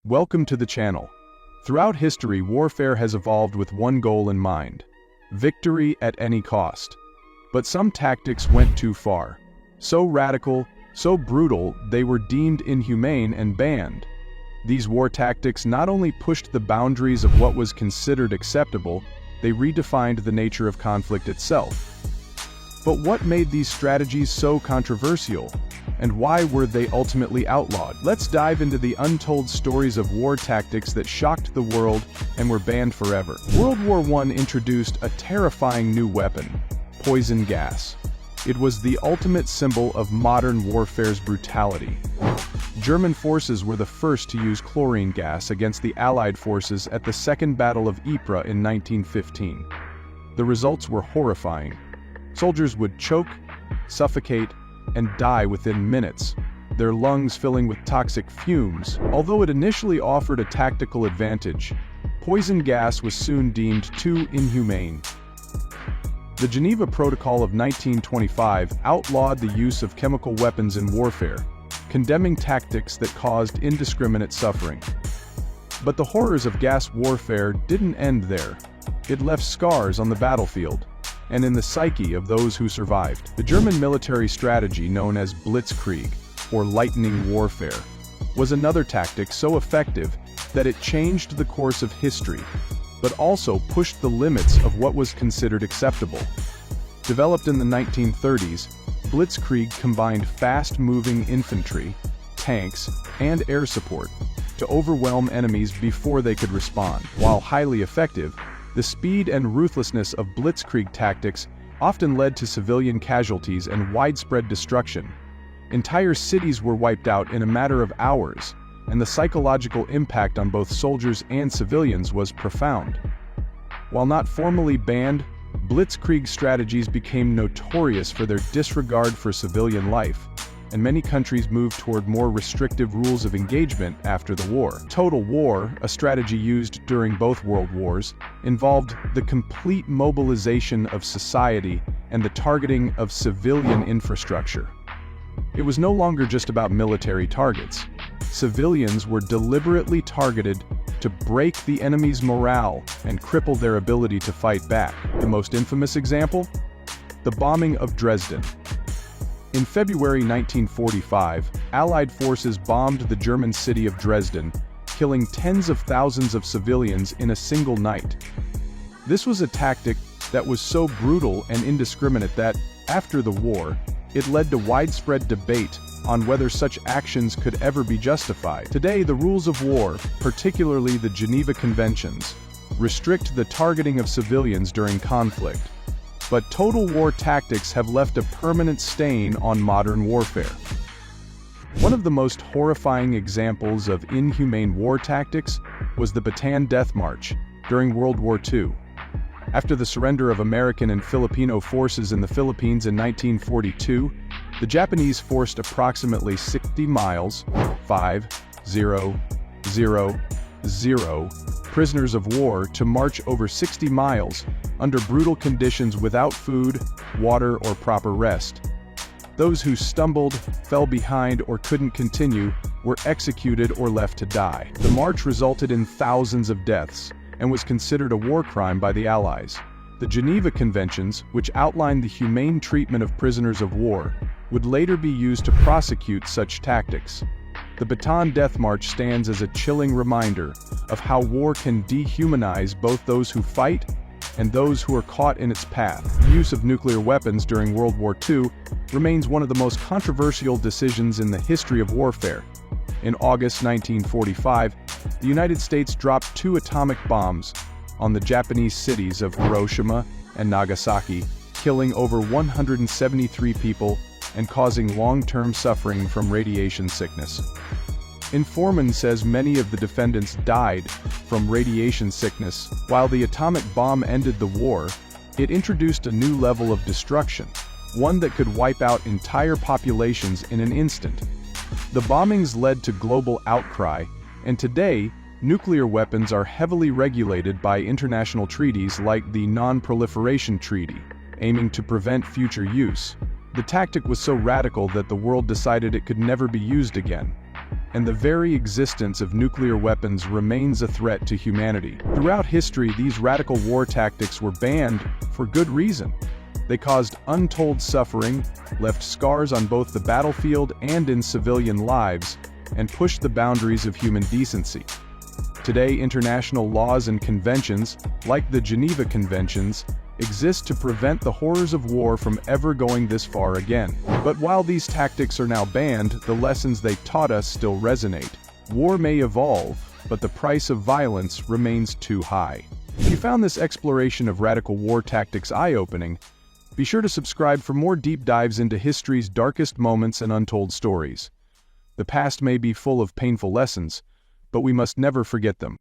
Welcome to the channel. Throughout history, warfare has evolved with one goal in mind: victory at any cost. But some tactics went too far. So radical, so brutal, they were deemed inhumane and banned. These war tactics not only pushed the boundaries of what was considered acceptable, they redefined the nature of conflict itself. But what made these strategies so controversial? And why were they ultimately outlawed? Let's dive into the untold stories of war tactics that shocked the world and were banned forever. World War I introduced a terrifying new weapon: poison gas. It was the ultimate symbol of modern warfare's brutality. German forces were the first to use chlorine gas against the Allied forces at the Second Battle of Ypres in 1915. The results were horrifying. Soldiers would choke, suffocate, and die within minutes, their lungs filling with toxic fumes. Although it initially offered a tactical advantage, poison gas was soon deemed too inhumane. The Geneva Protocol of 1925 outlawed the use of chemical weapons in warfare, condemning tactics that caused indiscriminate suffering. But the horrors of gas warfare didn't end there. It left scars on the battlefield and in the psyche of those who survived. The German military strategy known as blitzkrieg, or lightning warfare, was another tactic so effective that it changed the course of history, but also pushed the limits of what was considered acceptable. Developed in the 1930s, blitzkrieg combined fast-moving infantry, tanks, and air support to overwhelm enemies before they could respond. While highly effective, the speed and ruthlessness of blitzkrieg tactics often led to civilian casualties and widespread destruction. Entire cities were wiped out in a matter of hours, and the psychological impact on both soldiers and civilians was profound. While not formally banned, blitzkrieg strategies became notorious for their disregard for civilian life, and many countries moved toward more restrictive rules of engagement after the war. Total war, a strategy used during both world wars, involved the complete mobilization of society and the targeting of civilian infrastructure. It was no longer just about military targets. Civilians were deliberately targeted to break the enemy's morale and cripple their ability to fight back. The most infamous example? The bombing of Dresden. In February 1945, Allied forces bombed the German city of Dresden, killing tens of thousands of civilians in a single night. This was a tactic that was so brutal and indiscriminate that, after the war, it led to widespread debate on whether such actions could ever be justified. Today, the rules of war, particularly the Geneva Conventions, restrict the targeting of civilians during conflict. But total war tactics have left a permanent stain on modern warfare. One of the most horrifying examples of inhumane war tactics was the Bataan Death March during World War II. After the surrender of American and Filipino forces in the Philippines in 1942, the Japanese forced approximately 60 miles, 5,000 prisoners of war to march over 60 miles under brutal conditions without food, water, or proper rest. Those who stumbled, fell behind, or couldn't continue were executed or left to die. The march resulted in thousands of deaths and was considered a war crime by the Allies. The Geneva Conventions, which outlined the humane treatment of prisoners of war, would later be used to prosecute such tactics. The Bataan Death March stands as a chilling reminder of how war can dehumanize both those who fight and those who are caught in its path. The use of nuclear weapons during World War II remains one of the most controversial decisions in the history of warfare. In August 1945, the United States dropped 2 atomic bombs on the Japanese cities of Hiroshima and Nagasaki, killing over 173 people and causing long-term suffering from radiation sickness. Informant says many of the defendants died from radiation sickness. While the atomic bomb ended the war, it introduced a new level of destruction, one that could wipe out entire populations in an instant. The bombings led to global outcry, and today, nuclear weapons are heavily regulated by international treaties like the Non-Proliferation Treaty, aiming to prevent future use. The tactic was so radical that the world decided it could never be used again. and the very existence of nuclear weapons remains a threat to humanity. Throughout history, these radical war tactics were banned for good reason. They caused untold suffering, left scars on both the battlefield and in civilian lives, and pushed the boundaries of human decency. Today, international laws and conventions, like the Geneva Conventions, exist to prevent the horrors of war from ever going this far again. But while these tactics are now banned, the lessons they taught us still resonate. War may evolve, but the price of violence remains too high. If you found this exploration of radical war tactics eye-opening, be sure to subscribe for more deep dives into history's darkest moments and untold stories. The past may be full of painful lessons, but we must never forget them.